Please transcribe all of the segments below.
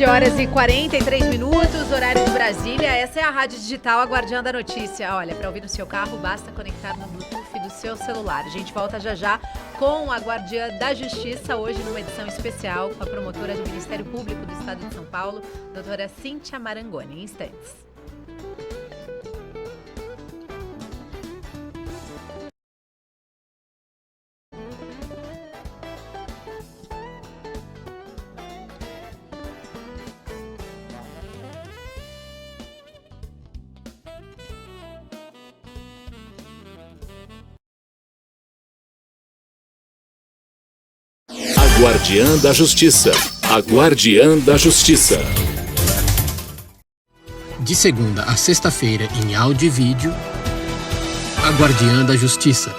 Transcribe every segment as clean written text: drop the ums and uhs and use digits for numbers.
Horas e 43 minutos, horário de Brasília. Essa é a Rádio Digital, a Guardiã da Notícia. Olha, para ouvir no seu carro, basta conectar no Bluetooth do seu celular. A gente volta já com a Guardiã da Justiça, hoje numa edição especial com a promotora do Ministério Público do Estado de São Paulo, doutora Cíntia Marangoni. Em instantes. Guardiã da Justiça. A Guardiã da Justiça. De segunda a sexta-feira, em áudio e vídeo, a Guardiã da Justiça.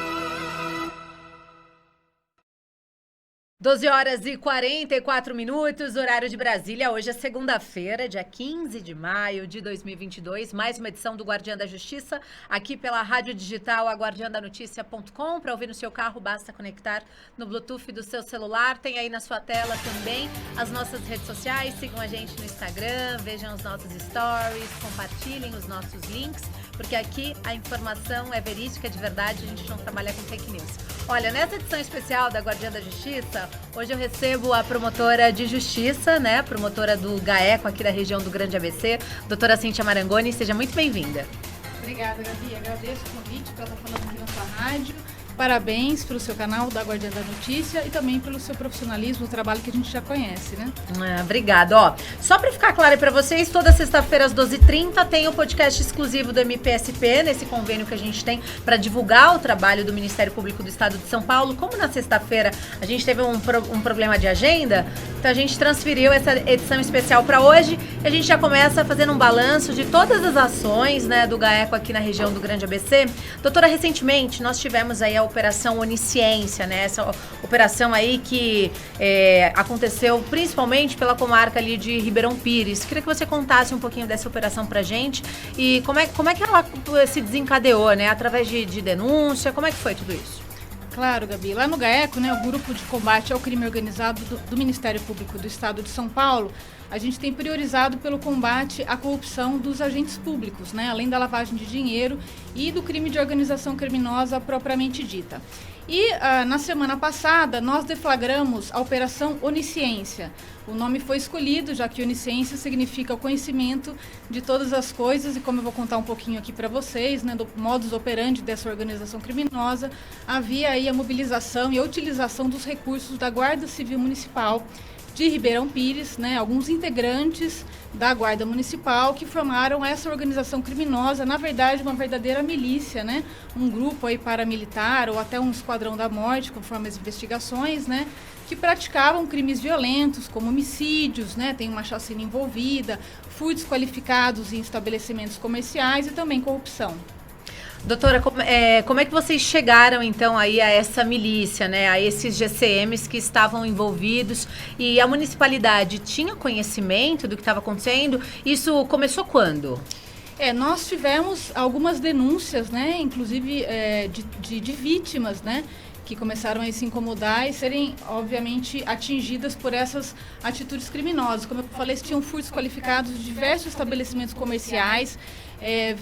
12 horas e 44 minutos, horário de Brasília. Hoje é segunda-feira, dia 15 de maio de 2022. Mais uma edição do Guardiã da Justiça, aqui pela Rádio Digital, aguardiandanoticia.com. Para ouvir no seu carro, basta conectar no Bluetooth do seu celular. Tem aí na sua tela também as nossas redes sociais. Sigam a gente no Instagram, vejam os nossos stories, compartilhem os nossos links, porque aqui a informação é verídica, de verdade, a gente não trabalha com fake news. Olha, nessa edição especial da Guardiã da Justiça, hoje eu recebo a promotora de justiça, né? Promotora do GAECO aqui da região do Grande ABC, doutora Cíntia Marangoni. Seja muito bem-vinda. Obrigada, Gabi. Agradeço o convite para estar falando aqui na sua rádio. Parabéns pelo seu canal da Guardiã da Notícia e também pelo seu profissionalismo, o trabalho que a gente já conhece, né? Obrigada. Ó, só para ficar claro para vocês, toda sexta-feira às 12h30 tem o podcast exclusivo do MPSP, nesse convênio que a gente tem para divulgar o trabalho do Ministério Público do Estado de São Paulo. Como na sexta-feira a gente teve um problema de agenda, então a gente transferiu essa edição especial para hoje e a gente já começa fazendo um balanço de todas as ações, né, do GAECO aqui na região do Grande ABC. Doutora, recentemente nós tivemos aí a Operação Onisciência, né? Essa operação aí que aconteceu principalmente pela comarca ali de Ribeirão Pires. Queria que você contasse um pouquinho dessa operação pra gente e como é que ela se desencadeou, né? Através de denúncia, como é que foi tudo isso? Claro, Gabi. Lá no GAECO, né, o Grupo de Combate ao Crime Organizado do Ministério Público do Estado de São Paulo, a gente tem priorizado pelo combate à corrupção dos agentes públicos, né, além da lavagem de dinheiro e do crime de organização criminosa propriamente dita. E na semana passada, nós deflagramos a Operação Onisciência. O nome foi escolhido, já que onisciência significa o conhecimento de todas as coisas, e como eu vou contar um pouquinho aqui para vocês, né, do modus operandi dessa organização criminosa, havia aí a mobilização e a utilização dos recursos da Guarda Civil Municipal de Ribeirão Pires, né, alguns integrantes da Guarda Municipal que formaram essa organização criminosa, na verdade uma verdadeira milícia, né, um grupo aí paramilitar ou até um esquadrão da morte, conforme as investigações, né, que praticavam crimes violentos como homicídios, né, tem uma chacina envolvida, furtos qualificados em estabelecimentos comerciais e também corrupção. Doutora, como é que vocês chegaram, então, aí a essa milícia, né, a esses GCMs que estavam envolvidos, e a municipalidade tinha conhecimento do que estava acontecendo? Isso começou quando? Nós tivemos algumas denúncias, né, inclusive de vítimas, né, que começaram a se incomodar e serem, obviamente, atingidas por essas atitudes criminosas. Como eu falei, tinham furtos qualificados de diversos estabelecimentos comerciais.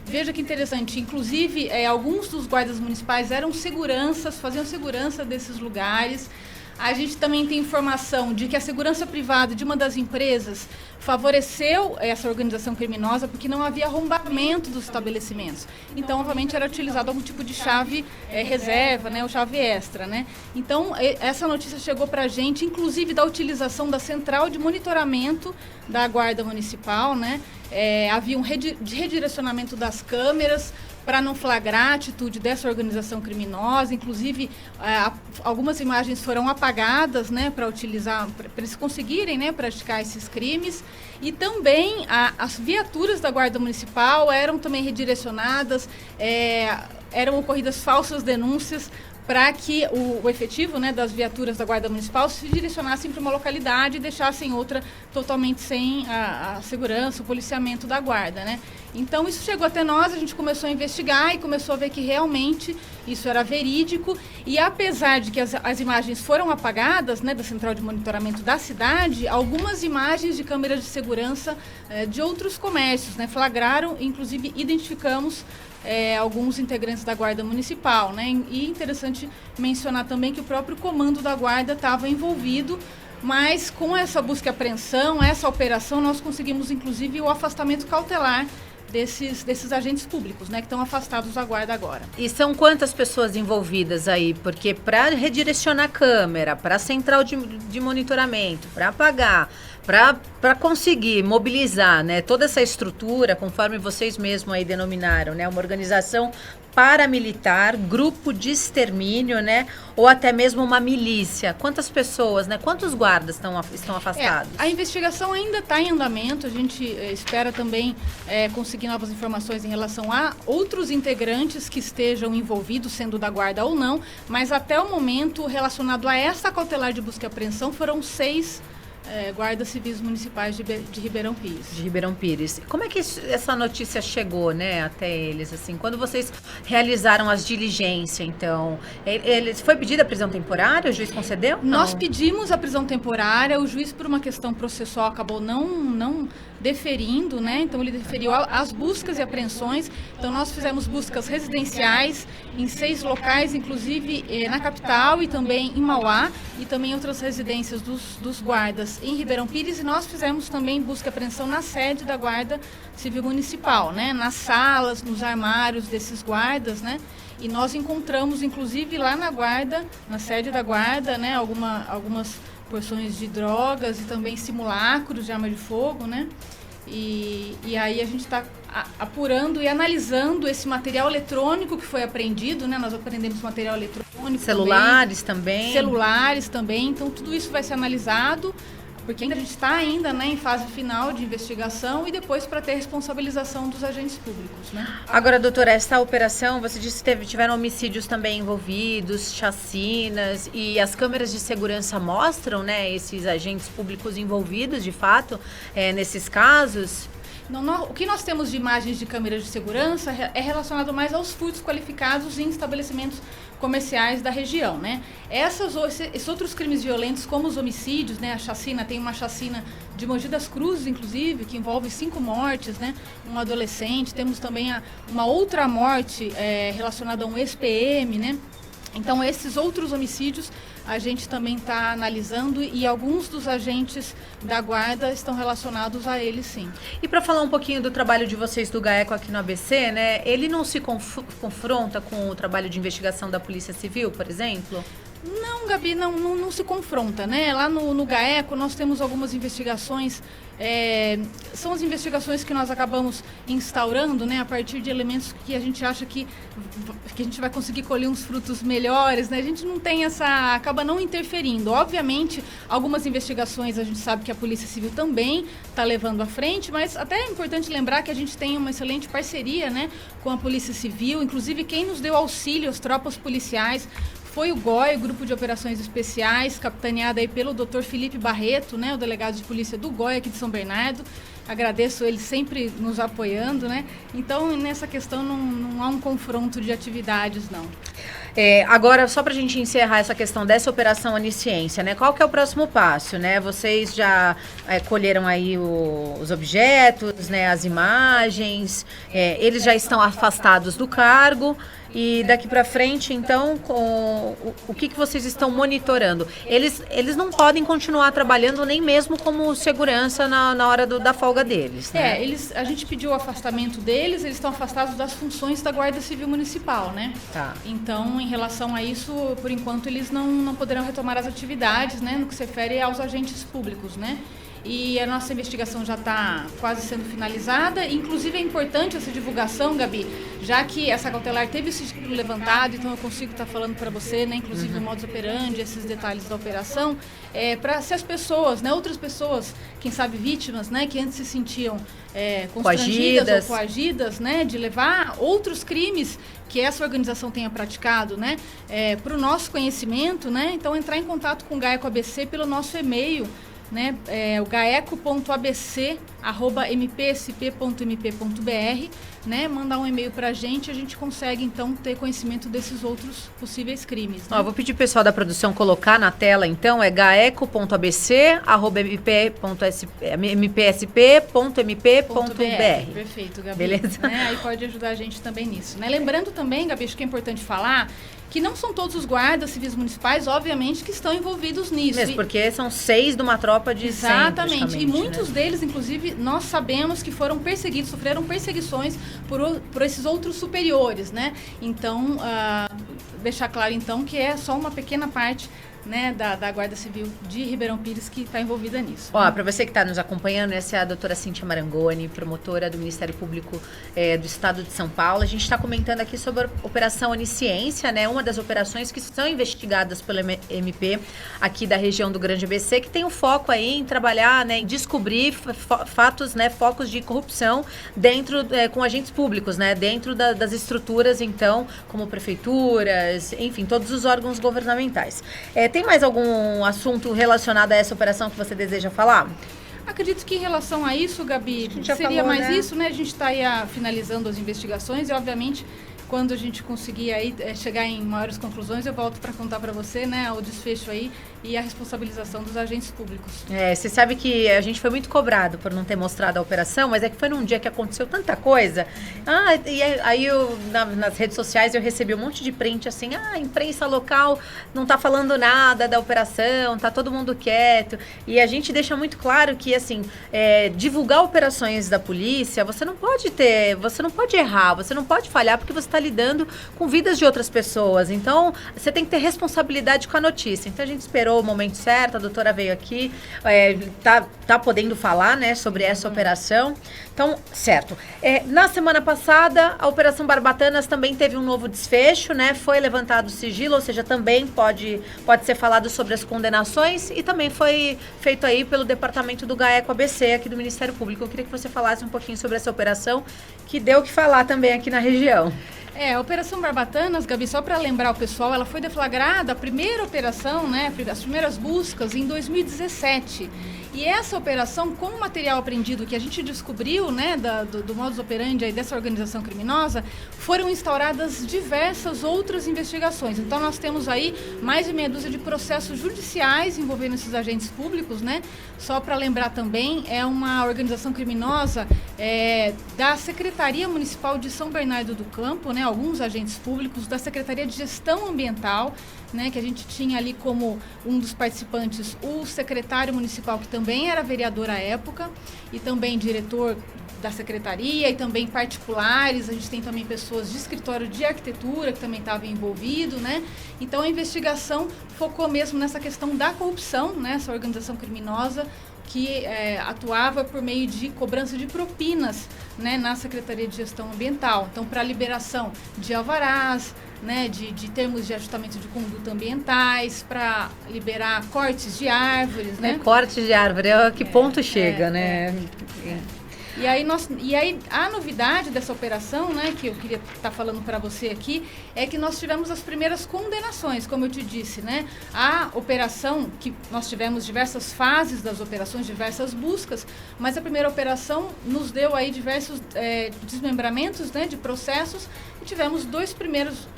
Veja que interessante, inclusive alguns dos guardas municipais eram seguranças, faziam segurança desses lugares. A gente também tem informação de que a segurança privada de uma das empresas favoreceu essa organização criminosa porque não havia arrombamento dos estabelecimentos. Então, obviamente, era utilizado algum tipo de chave reserva, né, ou chave extra, né? Então, essa notícia chegou para a gente, inclusive da utilização da central de monitoramento da Guarda Municipal, né? Havia um redirecionamento das câmeras para não flagrar a atitude dessa organização criminosa. Inclusive, algumas imagens foram apagadas, né, para utilizar, para eles conseguirem, né, praticar esses crimes. E também as viaturas da Guarda Municipal eram também redirecionadas, eram ocorridas falsas denúncias para que o efetivo, né, das viaturas da Guarda Municipal se direcionassem para uma localidade e deixassem outra totalmente sem a segurança, o policiamento da Guarda, né? Então isso chegou até nós, a gente começou a investigar e começou a ver que realmente isso era verídico, e apesar de que as imagens foram apagadas, né, da central de monitoramento da cidade, algumas imagens de câmeras de segurança de outros comércios, né, flagraram, inclusive identificamos alguns integrantes da Guarda Municipal, né? E interessante mencionar também que o próprio comando da Guarda estava envolvido, mas com essa busca e apreensão, essa operação, nós conseguimos inclusive o afastamento cautelar desses agentes públicos, né, que estão afastados da Guarda agora. E são quantas pessoas envolvidas aí? Porque para redirecionar a câmera, para a central de monitoramento, para apagar, para conseguir mobilizar, né, toda essa estrutura, conforme vocês mesmos aí denominaram, né, uma organização paramilitar, grupo de extermínio, né, ou até mesmo uma milícia. Quantas pessoas, né, quantos guardas estão afastados? A investigação ainda está em andamento, a gente espera também conseguir novas informações em relação a outros integrantes que estejam envolvidos, sendo da Guarda ou não, mas até o momento, relacionado a essa cautelar de busca e apreensão, foram 6 guardas civis municipais de Ribeirão Pires. De Ribeirão Pires. Como é que essa notícia chegou, né, até eles, assim? Quando vocês realizaram as diligências, então, foi pedida a prisão temporária? O juiz concedeu? Nós pedimos a prisão temporária, o juiz, por uma questão processual, acabou não deferindo, né? Então ele deferiu as buscas e apreensões. Então nós fizemos buscas residenciais em 6 locais, inclusive na capital e também em Mauá, e também outras residências dos guardas em Ribeirão Pires, e nós fizemos também busca e apreensão na sede da Guarda Civil Municipal, né? Nas salas, nos armários desses guardas, né? E nós encontramos, inclusive, lá na Guarda, na sede da Guarda, né, algumas porções de drogas e também simulacros de arma de fogo, né? E aí a gente está apurando e analisando esse material eletrônico que foi apreendido, né? Nós apreendemos material eletrônico, celulares também, então tudo isso vai ser analisado, porque ainda a gente está ainda, né, em fase final de investigação e depois para ter responsabilização dos agentes públicos, né? Agora, doutora, essa operação, você disse que tiveram homicídios também envolvidos, chacinas, e as câmeras de segurança mostram, né, esses agentes públicos envolvidos, de fato, nesses casos? O que nós temos de imagens de câmeras de segurança é relacionado mais aos furtos qualificados em estabelecimentos comerciais da região, né? Esses outros crimes violentos, como os homicídios, né? A chacina, tem uma chacina de Mogi das Cruzes, inclusive, que envolve 5 mortes, né? Um adolescente. Temos também uma outra morte relacionada a um ex-PM, né? Então, esses outros homicídios a gente também está analisando, e alguns dos agentes da Guarda estão relacionados a eles, sim. E para falar um pouquinho do trabalho de vocês do GAECO aqui no ABC, né? Ele não se confronta com o trabalho de investigação da Polícia Civil, por exemplo? Não, Gabi, não se confronta, né? Lá no GAECO nós temos algumas investigações, são as investigações que nós acabamos instaurando, né? A partir de elementos que a gente acha que a gente vai conseguir colher uns frutos melhores, né? A gente não tem acaba não interferindo. Obviamente, algumas investigações a gente sabe que a Polícia Civil também está levando à frente, mas até é importante lembrar que a gente tem uma excelente parceria, né, com a Polícia Civil. Inclusive, quem nos deu auxílio, as tropas policiais, foi o GOI, o Grupo de Operações Especiais, capitaneado aí pelo Dr. Felipe Barreto, né, o delegado de polícia do GOI aqui de São Bernardo. Agradeço ele sempre nos apoiando, né? Então, nessa questão não há um confronto de atividades, não. Agora, só para a gente encerrar essa questão dessa operação Onisciência, né? Qual que é o próximo passo, né? Vocês já colheram aí os objetos, né? As imagens, eles já estão afastados do cargo. E daqui para frente, então, o que vocês estão monitorando? Eles não podem continuar trabalhando nem mesmo como segurança na hora da folga deles, né? A gente pediu o afastamento deles, eles estão afastados das funções da Guarda Civil Municipal, né? Tá. Então, em relação a isso, por enquanto, eles não poderão retomar as atividades, né? No que se refere aos agentes públicos, né? e a nossa investigação já está quase sendo finalizada. Inclusive é importante essa divulgação, Gabi, já que essa cautelar teve o sigilo levantado, então eu consigo estar falando para você, né, inclusive o modus operandi, esses detalhes da operação, para se as pessoas, né, outras pessoas, quem sabe vítimas, né, que antes se sentiam constrangidas ou coagidas, né, de levar outros crimes que essa organização tenha praticado, né, para o nosso conhecimento, né, então entrar em contato com o GAECO ABC pelo nosso e-mail, né, o gaeco.abc@mpsp.mp.br, né, mandar um e-mail para a gente consegue então ter conhecimento desses outros possíveis crimes. Né? Vou pedir o pessoal da produção colocar na tela então, gaeco.abc@mpsp.mp.br. Perfeito, Gabi. Beleza? Né, aí pode ajudar a gente também nisso. Né? Lembrando também, Gabi, acho que é importante falar que não são todos os guardas civis municipais, obviamente, que estão envolvidos nisso. Mesmo, porque são 6 de uma tropa de 100. Exatamente. E muitos deles, inclusive, nós sabemos que foram perseguidos, sofreram perseguições por esses outros superiores, né? Então, deixar claro, então, que é só uma pequena parte, né, da Guarda Civil de Ribeirão Pires que está envolvida nisso. Ó, para você que está nos acompanhando, essa é a doutora Cíntia Marangoni, promotora do Ministério Público do Estado de São Paulo. A gente está comentando aqui sobre a Operação Onisciência, né, uma das operações que são investigadas pelo MP aqui da região do Grande ABC, que tem o foco aí em trabalhar, né, em descobrir fatos, né, focos de corrupção dentro, com agentes públicos, né, dentro das estruturas, então, como prefeituras, enfim, todos os órgãos governamentais. Tem mais algum assunto relacionado a essa operação que você deseja falar? Acredito que em relação a isso, Gabi, seria falou, mais, né? Isso, né? A gente está aí finalizando as investigações e, obviamente, quando a gente conseguir aí chegar em maiores conclusões, eu volto para contar para você, né, o desfecho aí e a responsabilização dos agentes públicos. Você sabe que a gente foi muito cobrado por não ter mostrado a operação, mas é que foi num dia que aconteceu tanta coisa. E aí nas redes sociais eu recebi um monte de print assim, a imprensa local não tá falando nada da operação, tá todo mundo quieto. E a gente deixa muito claro que, assim, divulgar operações da polícia, você não pode errar, você não pode falhar, porque você está lidando com vidas de outras pessoas. Então, você tem que ter responsabilidade com a notícia. Então, a gente esperou o momento certo, a doutora veio aqui, tá podendo falar, né, sobre essa operação. Então, certo. Na semana passada, a Operação Barbatanas também teve um novo desfecho, né? Foi levantado o sigilo, ou seja, também pode ser falado sobre as condenações, e também foi feito aí pelo departamento do GAECO ABC, aqui do Ministério Público. Eu queria que você falasse um pouquinho sobre essa operação, que deu o que falar também aqui na região. A Operação Barbatanas, Gabi, só para lembrar o pessoal, ela foi deflagrada, a primeira operação, né, as primeiras buscas, em 2017. E essa operação, com o material apreendido que a gente descobriu, né, do modus operandi aí dessa organização criminosa, foram instauradas diversas outras investigações. Então, nós temos aí mais de meia dúzia de processos judiciais envolvendo esses agentes públicos, né? Só para lembrar também, é uma organização criminosa da Secretaria Municipal de São Bernardo do Campo, né? Alguns agentes públicos, da Secretaria de Gestão Ambiental, né, que a gente tinha ali como um dos participantes o secretário municipal, que também era vereador à época, e também diretor da secretaria, e também particulares. A gente tem também pessoas de escritório de arquitetura que também estavam envolvidos, né? Então, a investigação focou mesmo nessa questão da corrupção, né? Essa organização criminosa que atuava por meio de cobrança de propinas, né, na Secretaria de Gestão Ambiental. Então, para liberação de alvarás, né, de termos de ajustamento de conduta ambientais, para liberar cortes de árvores, né? Cortes de árvore, que ponto chega, né? E aí a novidade dessa operação, né, que eu queria estar falando para você aqui, é que nós tivemos as primeiras condenações, como eu te disse, né? A operação, que nós tivemos diversas fases das operações, diversas buscas, mas a primeira operação nos deu aí diversos desmembramentos, né, de processos, e tivemos duas primeiras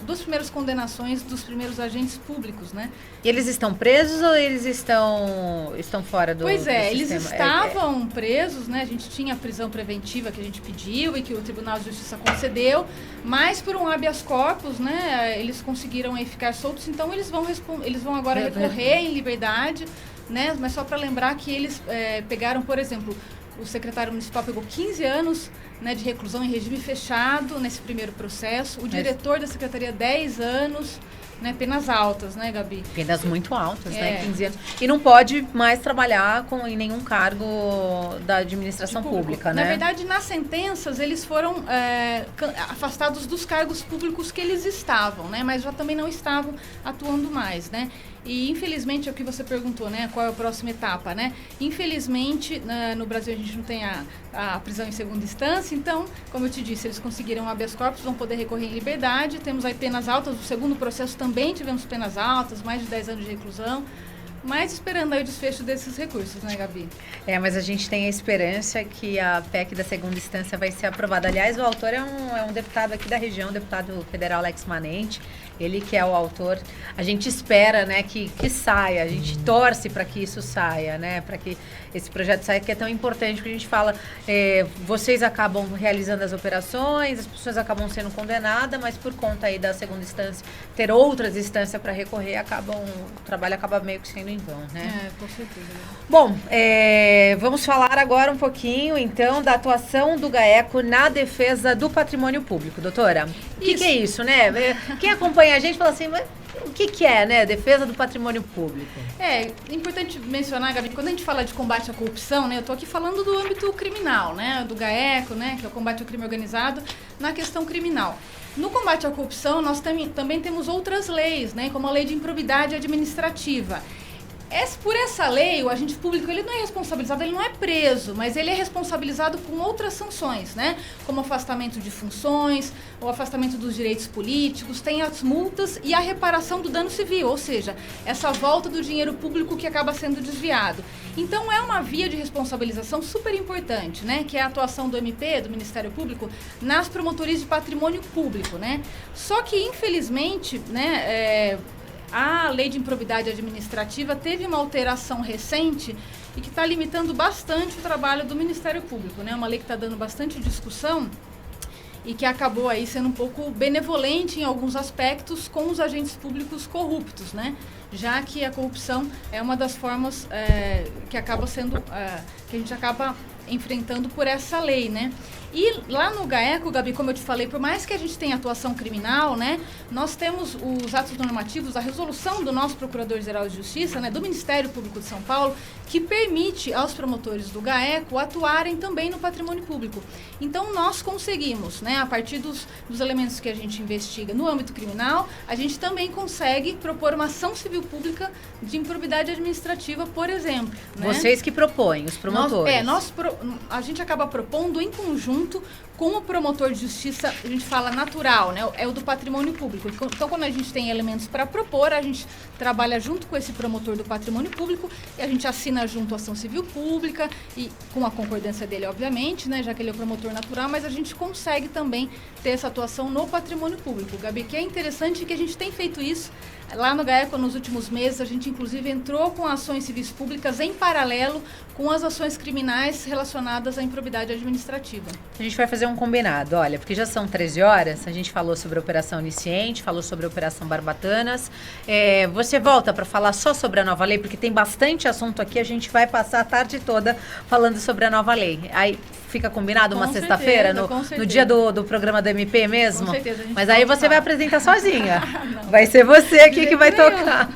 condenações dos primeiros agentes públicos, né? E eles estão presos ou eles estão fora do Pois eles sistema? Estavam presos, né? A gente tinha a prisão preventiva que a gente pediu e que o Tribunal de Justiça concedeu, mas por um habeas corpus, né, eles conseguiram aí ficar soltos, então eles vão agora recorrer em liberdade, né? Mas só para lembrar que eles pegaram, por exemplo, o secretário municipal pegou 15 anos, né, de reclusão em regime fechado nesse primeiro processo, o diretor da secretaria 10 anos, né? Penas altas, né, Gabi? Penas muito altas, né? 15 anos. E não pode mais trabalhar em nenhum cargo da administração pública, né? Na verdade, nas sentenças, eles foram afastados dos cargos públicos que eles estavam, né? Mas já também não estavam atuando mais, né? E, infelizmente, é o que você perguntou, né? Qual é a próxima etapa, né? Infelizmente, no Brasil, a gente não tem a prisão em segunda instância. Então, como eu te disse, eles conseguiram habeas corpus, vão poder recorrer em liberdade. Temos aí penas altas. No segundo processo também tivemos penas altas, mais de 10 anos de reclusão. Mas esperando aí o desfecho desses recursos, né, Gabi? Mas a gente tem a esperança que a PEC da segunda instância vai ser aprovada. Aliás, o autor é um deputado aqui da região, deputado federal Alex Manente. Ele que é o autor. A gente espera, né, que saia, a gente torce para que isso saia, né, para que esse projeto saia, que é tão importante, porque a gente fala, vocês acabam realizando as operações, as pessoas acabam sendo condenadas, mas por conta aí da segunda instância, ter outras instâncias para recorrer, o trabalho acaba meio que sendo em vão, né? Com certeza. Bom, vamos falar agora um pouquinho, então, da atuação do GAECO na defesa do patrimônio público, doutora. O que é isso, né? Quem acompanha a gente fala assim, mas o que é, né, defesa do patrimônio público? É importante mencionar, Gabi, quando a gente fala de combate à corrupção, né, eu estou aqui falando do âmbito criminal, né, do GAECO, né, que é o combate ao crime organizado, na questão criminal. No combate à corrupção, nós também temos outras leis, né, como a lei de improbidade administrativa. Por essa lei, o agente público ele não é responsabilizado, ele não é preso, mas ele é responsabilizado com outras sanções, né? Como afastamento de funções, o afastamento dos direitos políticos, tem as multas e a reparação do dano civil, ou seja, essa volta do dinheiro público que acaba sendo desviado. Então, é uma via de responsabilização super importante, né? Que é a atuação do MP, do Ministério Público, nas promotorias de patrimônio público, né? Só que, infelizmente, né, a lei de improbidade administrativa teve uma alteração recente e que está limitando bastante o trabalho do Ministério Público, né? Uma lei que está dando bastante discussão e que acabou aí sendo um pouco benevolente em alguns aspectos com os agentes públicos corruptos, né? Já que a corrupção é uma das formas que acaba sendo, que a gente acaba enfrentando por essa lei, né? E lá no GAECO, Gabi, como eu te falei, por mais que a gente tenha atuação criminal, né, nós temos os atos normativos, a resolução do nosso Procurador-Geral de Justiça, né, do Ministério Público de São Paulo, que permite aos promotores do GAECO atuarem também no patrimônio público. Então, nós conseguimos, né, a partir dos elementos que a gente investiga no âmbito criminal, a gente também consegue propor uma ação civil pública de improbidade administrativa, por exemplo. Né? Vocês que propõem, os promotores. A gente acaba propondo em conjunto com o promotor de justiça, a gente fala natural, né? É o do patrimônio público. Então, quando a gente tem elementos para propor, a gente trabalha junto com esse promotor do patrimônio público e a gente assina junto a ação civil pública e com a concordância dele, obviamente, né? Já que ele é o promotor natural, mas a gente consegue também ter essa atuação no patrimônio público, Gabi, que é interessante que a gente tem feito isso. Lá no GAECO, nos últimos meses, a gente inclusive entrou com ações civis públicas em paralelo com as ações criminais relacionadas à improbidade administrativa. A gente vai fazer um combinado, olha, porque já são 13 horas, a gente falou sobre a Operação Onisciente, falou sobre a Operação Barbatanas. Você volta para falar só sobre a nova lei, porque tem bastante assunto aqui, a gente vai passar a tarde toda falando sobre a nova lei. Aí fica combinado uma sexta-feira, no dia do programa do MP mesmo? Com certeza. Mas aí você vai apresentar sozinha. Vai ser você aqui que vai tocar.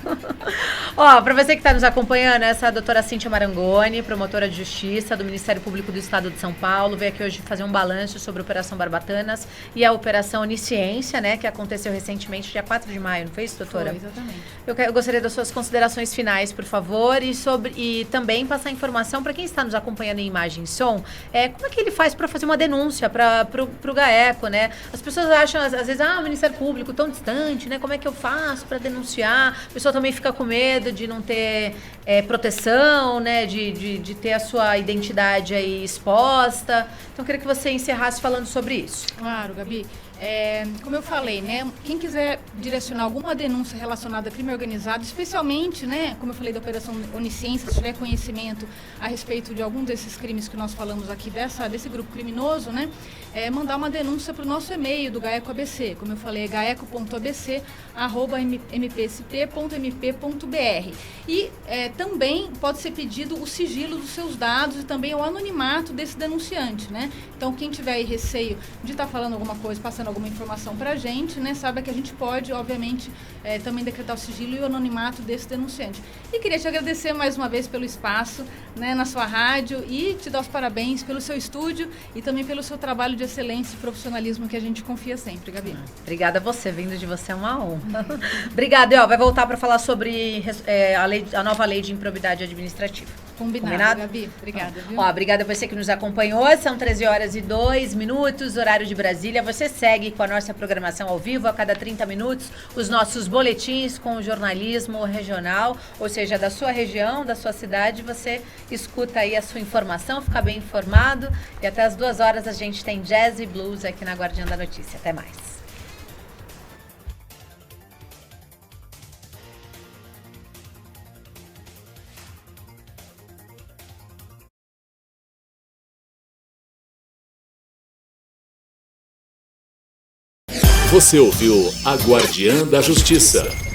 Ó, para você que está nos acompanhando, essa é a doutora Cíntia Marangoni, promotora de justiça do Ministério Público do Estado de São Paulo, veio aqui hoje fazer um balanço sobre a Operação Barbatanas e a Operação Onisciência, né, que aconteceu recentemente, dia 4 de maio, não foi isso, doutora? Foi, exatamente. Eu gostaria das suas considerações finais, por favor, e também passar informação para quem está nos acompanhando em imagem e som, como é que ele faz para fazer uma denúncia para o GAECO, né? As pessoas acham, às vezes, o Ministério Público tão distante, né? Como é que eu faço para denunciar? A pessoa também fica com medo de não ter proteção, né? De ter a sua identidade aí exposta. Então, eu queria que você encerrasse falando sobre isso. Claro, Gabi. Como eu falei, né, quem quiser direcionar alguma denúncia relacionada a crime organizado, especialmente, né, como eu falei da Operação Onisciência, se tiver conhecimento a respeito de algum desses crimes que nós falamos aqui, desse grupo criminoso, né, mandar uma denúncia para o nosso e-mail do GAECO ABC, como eu falei, é gaeco.abc@mpsp.mp.br. E também pode ser pedido o sigilo dos seus dados e também o anonimato desse denunciante, né. Então, quem tiver aí receio de estar falando alguma coisa, passando alguma informação para a gente, né, saiba que a gente pode, obviamente, também decretar o sigilo e o anonimato desse denunciante. E queria te agradecer mais uma vez pelo espaço, né, na sua rádio e te dar os parabéns pelo seu estúdio e também pelo seu trabalho de excelência e profissionalismo que a gente confia sempre, Gabi. Obrigada a você, vindo de você é uma honra. Obrigada, e vai voltar para falar sobre a nova lei de improbidade administrativa. Combinado, Gabi. Obrigada, viu? Obrigada a você que nos acompanhou. São 13h02, horário de Brasília. Você segue com a nossa programação ao vivo a cada 30 minutos, os nossos boletins com o jornalismo regional, ou seja, da sua região, da sua cidade. Você escuta aí a sua informação, fica bem informado. E até as 2 horas a gente tem Jazz e Blues aqui na Guardiã da Notícia. Até mais. Você ouviu a Guardiã da Justiça.